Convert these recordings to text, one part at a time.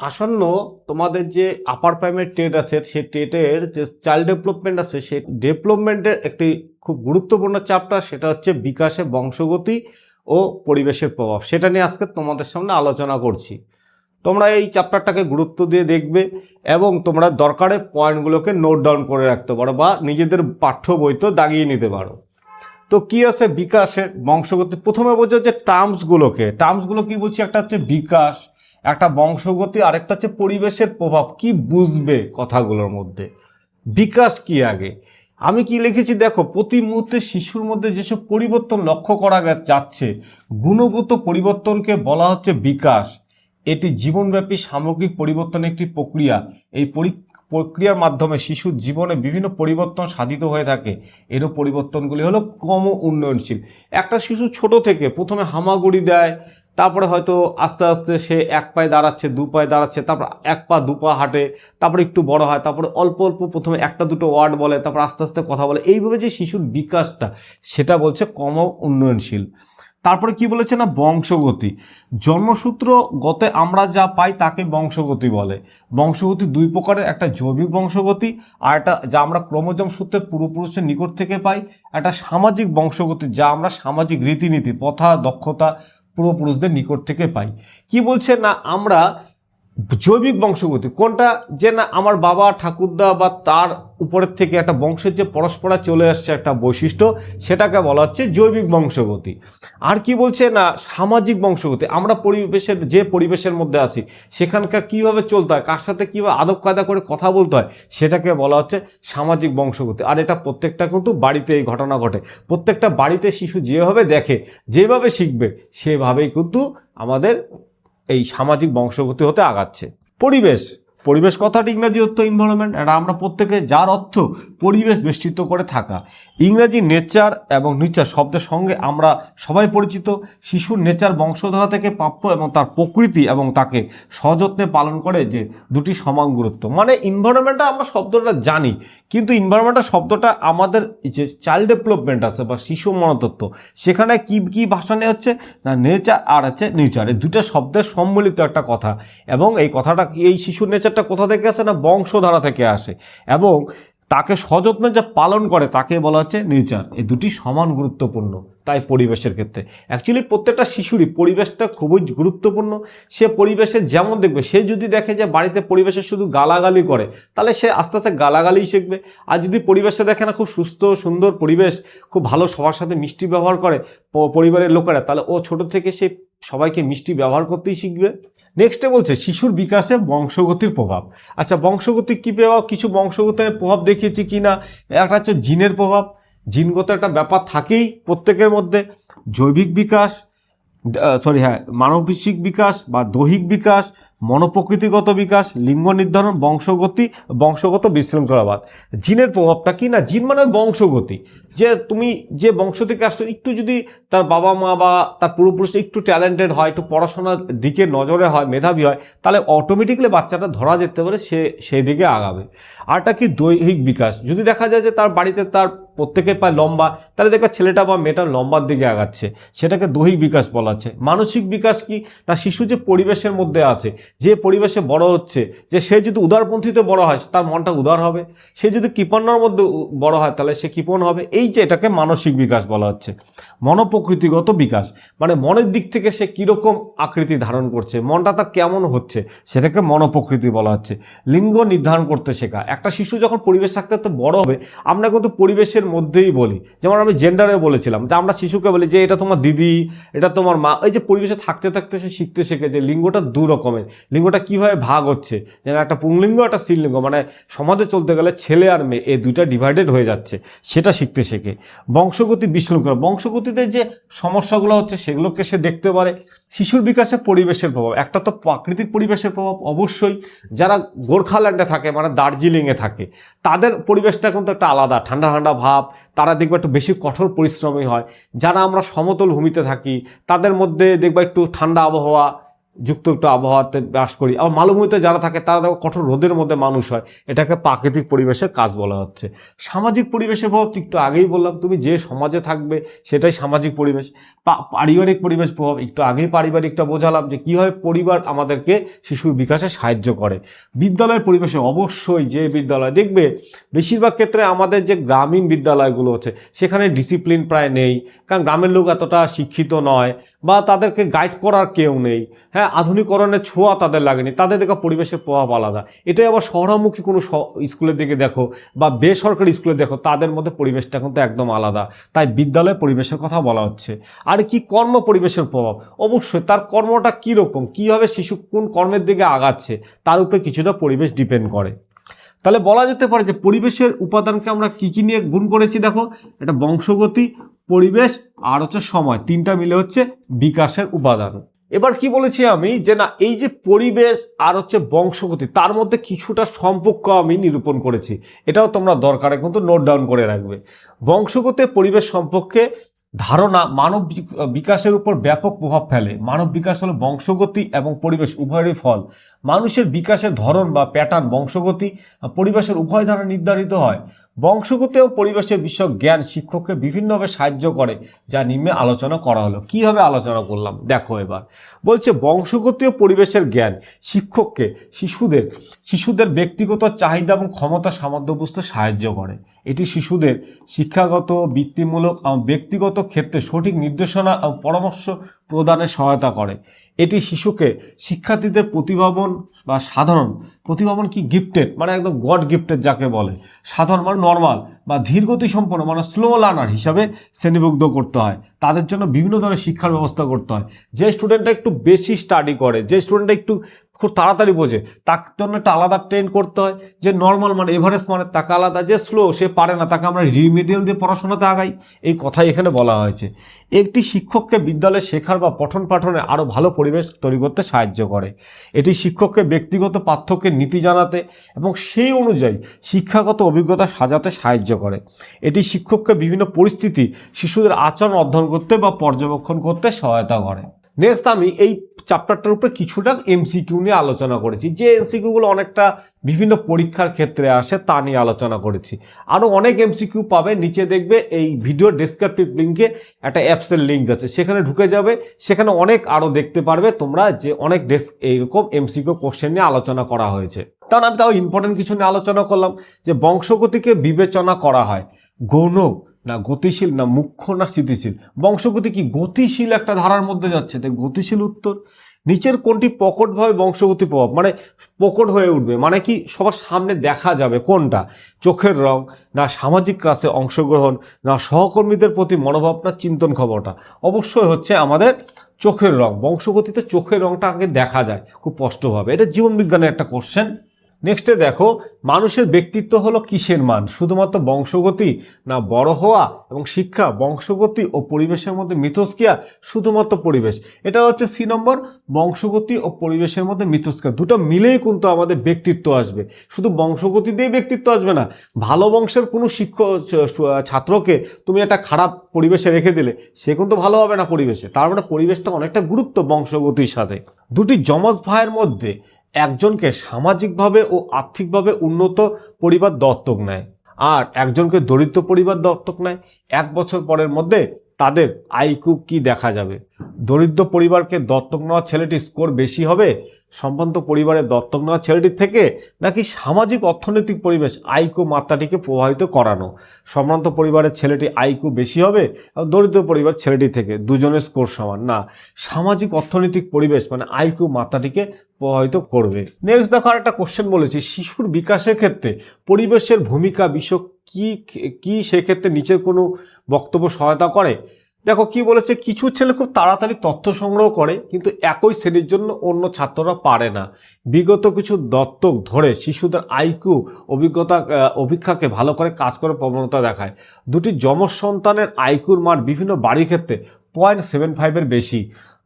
আসন্ন তোমাদের যে আপার প্রাইমারি টেট আছে সেই টেটের যে চাইল্ড ডেভেলপমেন্ট আছে সেই ডেভেলপমেন্টের একটি খুব গুরুত্বপূর্ণ চ্যাপ্টার, সেটা হচ্ছে বিকাশে বংশগতি ও পরিবেশের প্রভাব। সেটা নিয়ে আজকে তোমাদের সামনে আলোচনা করছি। তোমরা এই চ্যাপ্টারটাকে গুরুত্ব দিয়ে দেখবে এবং তোমরা দরকারে পয়েন্টগুলোকে নোট ডাউন করে রাখতে পারো বা নিজেদের পাঠ্য বইতেও দাগিয়ে নিতে পারো। তো কি আছে বিকাশের বংশগতি? প্রথমে বোঝো যে টার্মসগুলো কি বলছি, একটা হচ্ছে বিকাশ, একটা বংশগতি, আরেকটা হচ্ছে পরিবেশের প্রভাব। কি বুঝবে কথাগুলোর মধ্যে? বিকাশ কি আগে আমি কি লিখেছি দেখো, প্রতি মুহূর্তে শিশুর মধ্যে যেসব পরিবর্তন লক্ষ্য করা যাচ্ছে, গুণগত পরিবর্তনকে বলা হচ্ছে বিকাশ। এটি জীবনব্যাপী সামগ্রিক পরিবর্তনের একটি প্রক্রিয়া। এই প্রক্রিয়ার মাধ্যমে শিশুর জীবনে বিভিন্ন পরিবর্তন সাধিত হয়ে থাকে। এরও পরিবর্তনগুলি হলো ক্রম উন্নয়নশীল। একটা শিশু ছোট থেকে প্রথমে হামাগুড়ি দেয়, তারপরে হয়তো আস্তে আস্তে সে এক পায়ে দাঁড়াচ্ছে, দু পায়ে দাঁড়াচ্ছে, তারপর এক পা দু পা হাঁটে, তারপরে একটু বড় হয়, তারপরে অল্প অল্প প্রথমে একটা দুটো ওয়ার্ড বলে, তারপর আস্তে আস্তে কথা বলে। এইভাবে যে শিশুর বিকাশটা, সেটা বলছে ক্রম উন্নয়নশীল। তারপরে কি বলেছে না, বংশগতি। জন্মসূত্রগতে আমরা যা পাই তাকে বংশগতি বলে। বংশগতি দুই প্রকারের, একটা জৈবিক বংশগতি আর একটা যা আমরা ক্রোমোজোম সূত্রে পূর্বপুরুষের নিকট থেকে পাই, একটা সামাজিক বংশগতি যা আমরা সামাজিক রীতিনীতি, প্রথা, দক্ষতা পূর্বপুরুষদের নিকট থেকে পাই। কি বলছে না, আমরা জৈবিক বংশগতি কোনটা, যে না আমার বাবা ঠাকুরদা বা তার উপরের থেকে একটা বংশের যে পরস্পরা চলে আসছে একটা বৈশিষ্ট্য, সেটাকে বলা হচ্ছে জৈবিক বংশগতি। আর কি বলছে না, সামাজিক বংশগতি, আমরা পরিবেশের মধ্যে আছি সেখানকার কিভাবে চলতে হয়, কার সাথে কিভাবে আদব কায়দা করে কথা বলতে হয়, সেটাকে বলা হচ্ছে সামাজিক বংশগতি। আর এটা প্রত্যেকটা কিন্তু বাড়িতে এই ঘটনা ঘটে। প্রত্যেকটা বাড়িতে শিশু যেভাবে দেখে, যেভাবে শিখবে, সেভাবেই কিন্তু আমাদের এই সামাজিক বংশগতি হতে আগাচ্ছে। পরিবেশ কথাটি ইংরাজি অর্থ এনভায়রনমেন্ট, এটা আমরা প্রত্যেকে, যার অর্থ পরিবেশ বেষ্টিত করে থাকা। ইংরাজি নেচার এবং নিচার শব্দের সঙ্গে আমরা সবাই পরিচিত। শিশুর নেচার বংশধারা থেকে প্রাপ্য এবং তার প্রকৃতি এবং তাকে সযত্নে পালন করে যে দুটি সমান গুরুত্ব। মানে এনভায়রনমেন্টটা আমরা শব্দটা জানি, কিন্তু এনভায়রনমেন্টটা শব্দটা আমাদের যে চাইল্ড ডেভেলপমেন্ট আছে বা শিশু মনতত্ত্ব, সেখানে কি কি ভাষা নিয়ে হচ্ছে না, নেচার আর হচ্ছে নিউচার, এই দুটো শব্দের সম্মিলিত একটা কথা। এবং এই কথাটা, এই শিশুর নেচারটা কোথা থেকে আসে না, বংশধারা থেকে আসে, এবং তাকে সযত্নে যে পালন করে তাকে বলা হচ্ছে নেচার। এই দুটি সমান গুরুত্বপূর্ণ। তাই পরিবেশের ক্ষেত্রে অ্যাকচুয়ালি প্রত্যেকটা শিশুরই পরিবেশটা খুবই গুরুত্বপূর্ণ। সে পরিবেশে যেমন দেখবে, সে যদি দেখে যে বাড়িতে পরিবেশে শুধু গালাগালি করে, তাহলে সে আস্তে আস্তে গালাগালি শিখবে। আর যদি পরিবেশে দেখে না খুব সুস্থ সুন্দর পরিবেশ, খুব ভালো সবার সাথে মিষ্টি ব্যবহার করে পরিবারের লোকেরা, তাহলে ও ছোট থেকে সে সবাইকে মিষ্টি ব্যবহার করতেই শিখবে। নেক্সটে বলছে শিশুর বিকাশে বংশগতির প্রভাব। আচ্ছা, বংশগতি কী প্রভাব? কিছু বংশগতের প্রভাব দেখিয়েছি কি না। একটা হচ্ছে জিনের প্রভাব, জিনগত একটা ব্যাপার থাকেই প্রত্যেকের মধ্যে। জৈবিক বিকাশ, মানবিক বিকাশ বা দৈহিক বিকাশ, মনোপ্রকৃতিগত বিকাশ, লিঙ্গ নির্ধারণ, বংশগত বিশৃঙ্খলাবাদ। জিনের প্রভাবটা কি না, জিন মানে বংশগতি, যে তুমি যে বংশ থেকে আসছো, একটু যদি তার বাবা মা বা তার পূর্বপুরুষ একটু ট্যালেন্টেড হয়, একটু পড়াশোনার দিকে নজরে হয়, মেধাবী হয়, তাহলে অটোমেটিক্যালি বাচ্চাটা ধরা যেতে পারে, সে সেই দিকে আগাবে। আরটা কি দৈহিক বিকাশ, যদি দেখা যায় যে তার বাড়িতে তার প্রত্যেকের পায় লম্বা, তাহলে দেখবে ছেলেটা বা মেয়েটা লম্বার দিকে আগাচ্ছে, সেটাকে দৈহিক বিকাশ বলা হচ্ছে। মানসিক বিকাশ কি, না শিশু যে পরিবেশের মধ্যে আছে, যে পরিবেশে বড় হচ্ছে, যে সে যদি উদারপন্থীতে বড় হয় তার মনটা উদার হবে, সে যদি কৃপণার মধ্যে বড় হয় তাহলে সে কৃপণ হবে। এই যে এটাকে মানসিক বিকাশ বলা হচ্ছে। মনোপ্রকৃতিগত বিকাশ মানে মনের দিক থেকে সে কীরকম আকৃতি ধারণ করছে, মনটা তার কেমন হচ্ছে, সেটাকে মনোপ্রকৃতি বলা হচ্ছে। লিঙ্গ নির্ধারণ করতে শেখা, একটা শিশু যখন পরিবেশ থাকতে থাকতে বড় হবে, আমরা কিন্তু পরিবেশের মধ্যেই বলি, যেমন আমি জেন্ডারে বলেছিলাম যে আমরা শিশুকে বলি যে এটা তোমার দিদি, এটা তোমার মা। এই যে পরিবেশে থাকতে থাকতে সে শিখতে শেখে যে লিঙ্গটা দু রকমের, লিঙ্গটা কিভাবে ভাগ হচ্ছে, যেন একটা পুংলিঙ্গ একটা স্ত্রীলিঙ্গ, মানে সমাজে চলতে গেলে ছেলে আর মেয়ে এই দুইটা ডিভাইডেড হয়ে যাচ্ছে, সেটা শিখতে শেখে। বংশগতি বিশৃঙ্খলা, বংশগতিতে যে সমস্যাগুলো হচ্ছে সেগুলোকে সে দেখতে পারে। শিশুর বিকাশে পরিবেশের প্রভাব, একটা তো প্রাকৃতিক পরিবেশের প্রভাব অবশ্যই। যারা গোর্খাল্যান্ডে থাকে মানে দার্জিলিংয়ে থাকে, তাদের পরিবেশটা কিন্তু একটা আলাদা, ঠান্ডা ঠান্ডা ভাব, তারা দেখবে একটু বেশি কঠোর পরিশ্রমী হয়। যারা আমরা সমতল ভূমিতে থাকি তাদের মধ্যে দেখবে একটু ঠান্ডা আবহাওয়া, যুক্ত একটু আবহাওয়াতে বাস করি। আবার মালভূমিতে যারা থাকে তারা দেখো কঠোর রোদের মধ্যে মানুষ হয়, এটাকে প্রাকৃতিক পরিবেশের কাজ বলা হচ্ছে। সামাজিক পরিবেশের প্রভাব একটু আগেই বললাম, তুমি যে সমাজে থাকবে সেটাই সামাজিক পরিবেশ। পারিবারিক পরিবেশ প্রভাব একটু আগেই পারিবারিকটা বোঝালাম যে কীভাবে পরিবার আমাদেরকে শিশুর বিকাশে সাহায্য করে। বিদ্যালয়ের পরিবেশে অবশ্যই যে বিদ্যালয় দেখবে বেশিরভাগ ক্ষেত্রে আমাদের যে গ্রামীণ বিদ্যালয়গুলো হচ্ছে সেখানে ডিসিপ্লিন প্রায় নেই, কারণ গ্রামের লোক এতটা শিক্ষিত নয় বা তাদেরকে গাইড করার কেউ নেই। হ্যাঁ, আধুনিকরণের ছোঁয়া তাদের লাগেনি, তাদের দেখা পরিবেশের প্রভাব আলাদা। এটাই আবার শহরামুখী কোনো স্কুলের দিকে দেখো বা বেসরকারি স্কুলে দেখো, তাদের মধ্যে পরিবেশটা কিন্তু একদম আলাদা। তাই বিদ্যালয়ে পরিবেশের কথা বলা হচ্ছে। আর কি কর্ম পরিবেশের প্রভাব, অবশ্যই তার কর্মটা কীরকম, কীভাবে শিশু কোন কর্মের দিকে আগাচ্ছে তার উপরে কিছুটা পরিবেশ ডিপেন্ড করে। তাহলে বলা যেতে পারে যে পরিবেশের উপাদানকে আমরা কি কি নিয়ে গুণ করেছি, দেখো এটা বংশগতি, পরিবেশ আর হচ্ছে সময়, তিনটা মিলে হচ্ছে বিকাশের উপাদান। এবার কি বলেছি আমি যে না, এই যে পরিবেশ আর হচ্ছে বংশগতি তার মধ্যে কিছুটা সম্পর্ক আমি নিরূপণ করেছি, এটাও তোমরা দরকারে কিন্তু নোট ডাউন করে রাখবে। বংশগতি পরিবেশ সম্পর্কে ধারণা মানব বিকাশের উপর ব্যাপক প্রভাব ফেলে। মানব বিকাশ হলো বংশগতি এবং পরিবেশ উভয়েরই ফল। মানুষের বিকাশের ধরন বা প্যাটার্ন বংশগতি পরিবেশের উভয় দ্বারা নির্ধারিত হয়। বংশগতি ও পরিবেশের বিষয়ক জ্ঞান শিক্ষককে বিভিন্নভাবে সাহায্য করে, যা নিম্নে আলোচনা করা হলো। কীভাবে আলোচনা করলাম দেখো, এবার বলছে বংশগতি ও পরিবেশের জ্ঞান শিক্ষককে শিশুদের ব্যক্তিগত চাহিদা এবং ক্ষমতা সামর্থ্য বুঝতে সাহায্য করে। এটি শিশুদের শিক্ষাগত, বৃত্তিমূলক ব্যক্তিগত ক্ষেত্রে সঠিক নির্দেশনা ও পরামর্শ প্রদানে সহায়তা করে। এটি শিশুকে শিক্ষার্থীদের প্রতিভাবান বা সাধারণ, প্রতিভাবান কি গিফটেড মানে একদম গড গিফটেড যাকে বলে, সাধারণ মানে নর্মাল বা ধীরগতি সম্পন্ন মানে স্লো লার্নার হিসাবে শ্রেণীভুক্ত করতে হয়। তাদের জন্য বিভিন্ন ধরনের শিক্ষার ব্যবস্থা করতে হয়। যে স্টুডেন্টটা একটু বেশি স্টাডি করে, যে স্টুডেন্টটা একটু খুব তাড়াতাড়ি বোঝে, তার জন্য একটা আলাদা ট্রেন করতে হয়। যে নর্মাল মানে এভারেজ মানে তাকে আলাদা, যে স্লো সে পারে না তাকে আমরা রিমিডিয়াল দিয়ে পড়াশোনাতে আগাই, এই কথাই এখানে বলা হয়েছে। একটি শিক্ষককে বিদ্যালয়ে শেখার বা পঠন পাঠনে আরও ভালো পরিবেশ তৈরি করতে সাহায্য করে। এটি শিক্ষককে ব্যক্তিগত পার্থক্যের নীতি জানাতে এবং সেই অনুযায়ী শিক্ষাগত অভিজ্ঞতা সাজাতে সাহায্য করে। এটি শিক্ষককে বিভিন্ন পরিস্থিতি শিশুদের আচরণ অধ্যয়ন করতে বা পর্যবেক্ষণ করতে সহায়তা করে। নেক্সট আমি এই চ্যাপ্টারটার উপরে কিছুটা এমসিকিউ নিয়ে আলোচনা করেছি, যে এমসিকিউগুলো অনেকটা বিভিন্ন পরীক্ষার ক্ষেত্রে আসে তা নিয়ে আলোচনা করেছি। আরও অনেক এমসিকিউ পাবে, নিচে দেখবে এই ভিডিও ডেসক্রিপটিভ লিঙ্কে একটা অ্যাপসের লিঙ্ক আছে, সেখানে ঢুকে যাবে, সেখানে অনেক আরও দেখতে পারবে তোমরা যে অনেক এইরকম এমসিকিউ কোশ্চেন নিয়ে আলোচনা করা হয়েছে। কারণ আমি তাও ইম্পর্টেন্ট কিছু নিয়ে আলোচনা করলাম যে বংশগতিকে বিবেচনা করা হয় গৌণ না গতিশীল না মুখ্য না স্থিতিশীল। বংশগতি কি গতিশীল একটা ধারার মধ্যে যাচ্ছে, তাই গতিশীল উত্তর। নিচের কোনটি প্রকটভাবে বংশগতি প্রভাব মানে প্রকট হয়ে উঠবে, মানে কি সবার সামনে দেখা যাবে কোনটা, চোখের রং না সামাজিক ক্লাসে অংশগ্রহণ না সহকর্মীদের প্রতি মনোভাব না চিন্তন ক্ষমতা। অবশ্যই হচ্ছে আমাদের চোখের রং। বংশগতিতে চোখের রংটা আগে দেখা যায় খুব স্পষ্টভাবে, এটা জীবনবিজ্ঞানের একটা কোশ্চেন। নেক্সটে দেখো, মানুষের ব্যক্তিত্ব হলো কিসের মান, শুধুমাত্র বংশগতি না বড় হওয়া এবং শিক্ষা, বংশগতি ও পরিবেশের মধ্যে মিথস্ক্রিয়া, শুধুমাত্র পরিবেশ। এটা হচ্ছে সি নম্বর, বংশগতি ও পরিবেশের মধ্যে মিথস্ক্রিয়া, দুটো মিলেই কিন্তু আমাদের ব্যক্তিত্ব আসবে। শুধু বংশগতি দিয়ে ব্যক্তিত্ব আসবে না। ভালো বংশের কোনো ছাত্রকে তুমি একটা খারাপ পরিবেশে রেখে দিলে সে কিন্তু ভালো হবে না পরিবেশে, তার মানে পরিবেশটা অনেকটা গুরুত্ব বংশগতির সাথে। দুটি যমজ ভাইয়ের মধ্যে একজনকে সামাজিকভাবে ও আর্থিকভাবে উন্নত পরিবার দত্তক নেয় আর একজনকে দরিদ্র পরিবার দত্তক নেয়। 1 বছর পরের মধ্যে তাদের আইকিউ কি দেখা যাবে? দরিদ্র পরিবারকে দত্তক নেওয়া ছেলেটির স্কোর বেশি হবে সম্ভ্রান্ত পরিবারের দত্তক নেওয়া ছেলেটির থেকে, নাকি সামাজিক অর্থনৈতিক পরিবেশ আইকিউ মাত্রাটিকে প্রভাবিত করানো? সম্ভ্রান্ত পরিবারের ছেলেটি আইকিউ বেশি হবে আর দরিদ্র পরিবার ছেলেটি থেকে, দুজনের স্কোর সমান না, সামাজিক অর্থনৈতিক পরিবেশ মানে আইকিউ মাত্রাটিকে প্রভাবিত করবে। নেক্সট দেখো আরেকটা কোশ্চেন বলেছি, শিশুর বিকাশের ক্ষেত্রে পরিবেশের ভূমিকা বিষয় কি সেক্ষেত্রে নিচের কোনো বক্তব্য সহায়তা করে? দেখো কি বলেছে, কিছু ছেলে খুব তাড়াতাড়ি তথ্য সংগ্রহ করে কিন্তু একই শ্রেণীর জন্য অন্য ছাত্ররা পারে না। বিগত কিছু দত্তক ধরে শিশুদের আইকিউ অভিক্ষাকে ভালো করে কাজ করার প্রবণতা দেখায়। দুটি যমজ সন্তানের আইকিউর মান বিভিন্ন বাড়ির ক্ষেত্রে 0.75-এর বেশি।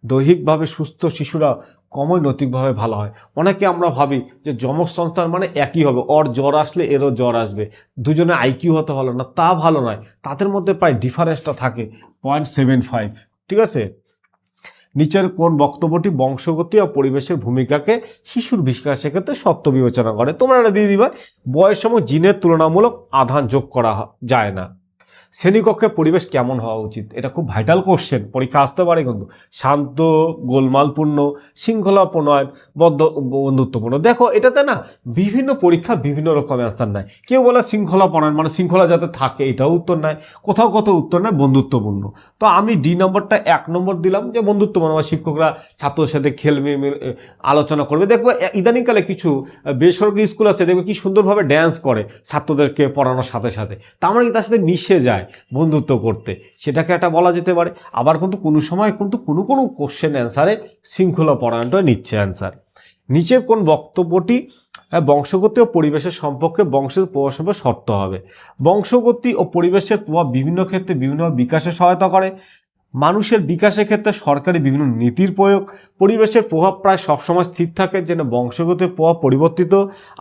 দৈহিকভাবে সুস্থ শিশুরা কমই নৈতিকভাবে ভালো হয়। অনেকে আমরা ভাবি যে যমজ সন্তান মানে একই হবে, ওর জ্বর আসলে এরও জ্বর আসবে, দুজনে আইকিউ হতে ভালো না, তা ভালো নয়, তাদের মধ্যে প্রায় ডিফারেন্সটা থাকে 0.75, ঠিক আছে। নিচের কোন বক্তব্যটি বংশগতি ও পরিবেশের ভূমিকাকে শিশুর বিকাশের ক্ষেত্রে সত্য বিবেচনা করে? তোমরা এটা দিয়ে দিবা, বয়স সময় জিনের তুলনামূলক আধান যোগ করা যায় না। শ্রেণীকক্ষে পরিবেশ কেমন হওয়া উচিত? এটা খুব ভাইটাল কোশ্চেন, পরীক্ষা আসতে পারে কিন্তু। শান্ত, গোলমালপূর্ণ, শৃঙ্খলাপূর্ণ, বন্ধুত্বপূর্ণ। দেখো এটাতে না বিভিন্ন পরীক্ষা বিভিন্ন রকমের আনসার নেয়। কেউ বলে শৃঙ্খলাপূর্ণ মানে শৃঙ্খলা যাতে থাকে, এটাও উত্তর নেয়। কোথাও কোথাও উত্তর নেয় বন্ধুত্বপূর্ণ। তো আমি ডি নম্বরটা 1 নম্বর দিলাম, যে বন্ধুত্বপূর্ণ মানে শিক্ষকরা ছাত্রদের সাথে খেলবে, আলোচনা করবে। দেখবো ইদানিংকালে কিছু বেসরকারি স্কুল আছে, দেখবে কি সুন্দরভাবে ড্যান্স করে ছাত্রদেরকে পড়ানোর সাথে সাথে, তার মানে কি তার সাথে মিশে যায় বন্ধুত্ব করতে, সেটাকে একটা বলা যেতে পারে। আবার কিন্তু কোনো সময় কিন্তু কোনো কোশ্চেন অ্যান্সারে শৃঙ্খলা পরায়ণটা নিচ্ছে অ্যান্সার। নিচের কোন বক্তব্যটি বংশগতি ও পরিবেশের সম্পর্কে বংশের প্রভাবের শর্ত হবে? বংশগতি ও পরিবেশের প্রভাব বিভিন্ন ক্ষেত্রে বিভিন্ন বিকাশে সহায়তা করে। মানুষের বিকাশের ক্ষেত্রে সরকারি বিভিন্ন নীতির প্রয়োগ। পরিবেশের প্রভাব প্রায় সবসময় স্থির থাকে, যেন বংশগতির প্রভাব পরিবর্তিত।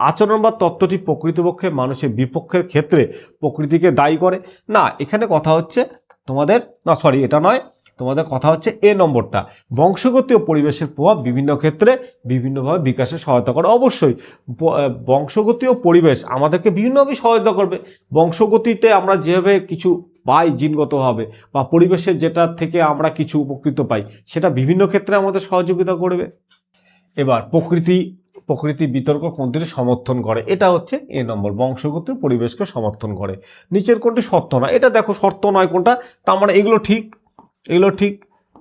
আচরণ বা তত্ত্বটি প্রকৃতপক্ষে মানুষের বিপক্ষের ক্ষেত্রে প্রকৃতিকে দায়ী করে না। এখানে কথা হচ্ছে তোমাদের, না সরি এটা নয়, তোমাদের কথা হচ্ছে এ নম্বরটা, বংশগতি ও পরিবেশের প্রভাব বিভিন্ন ক্ষেত্রে বিভিন্নভাবে বিকাশে সহায়তা করে। অবশ্যই বংশগতি ও পরিবেশ আমাদেরকে বিভিন্নভাবে সহায়তা করবে। বংশগতিতে আমরা যেভাবে কিছু পাই জিনগতভাবে, বা পরিবেশের যেটা থেকে আমরা কিছু উপকৃত পাই, সেটা বিভিন্ন ক্ষেত্রে আমাদের সহযোগিতা করবে। এবার প্রকৃতি বিতর্ক কোনটিকে সমর্থন করে? এটা হচ্ছে এ নম্বর, বংশগতি পরিবেশকে সমর্থন করে। নিচের কোনটি শর্ত নয়? এটা দেখো শর্ত নয় কোনটা, তার মানে এগুলো ঠিক,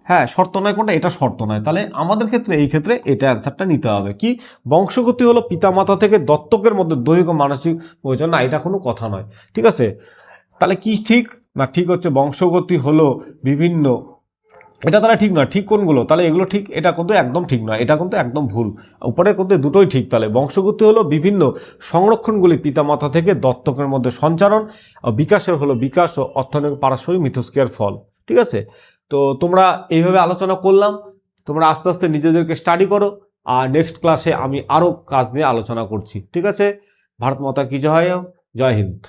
হ্যাঁ শর্ত নয় কোনটা, এটা শর্ত নয়। তাহলে আমাদের ক্ষেত্রে এই ক্ষেত্রে এটা অ্যান্সারটা নিতে হবে। কি বংশগতি হলো পিতামাতা থেকে দত্তকের মধ্যে দৈহিক ও মানসিক প্রয়োজন? না, এটা কোনো কথা নয়। ঠিক আছে, তাহলে কি ঠিক না? ঠিক হচ্ছে বংশগতি হলো বিভিন্ন, এটা তাহলে ঠিক নয়। ঠিক কোনগুলো? তাহলে এগুলো ঠিক, এটা কিন্তু একদম ঠিক নয়, এটা কিন্তু একদম ভুল। উপরে কিন্তু দুটোই ঠিক। তাহলে বংশগতি হলো বিভিন্ন সংরক্ষণগুলি পিতামাতা থেকে দত্তকের মধ্যে সঞ্চারণ, বিকাশের হলো বিকাশ ও অর্থনৈতিক পারস্পরিক মিথস্ক্রিয়ার ফল। ঠিক আছে, তো তোমরা এইভাবে আলোচনা করলাম, তোমরা আস্তে আস্তে নিজেদেরকে স্টাডি করো, আর নেক্সট ক্লাসে আমি আরও কাজ নিয়ে আলোচনা করছি। ঠিক আছে, ভারত মাতা কি জয় হোক, জয় হিন্দ।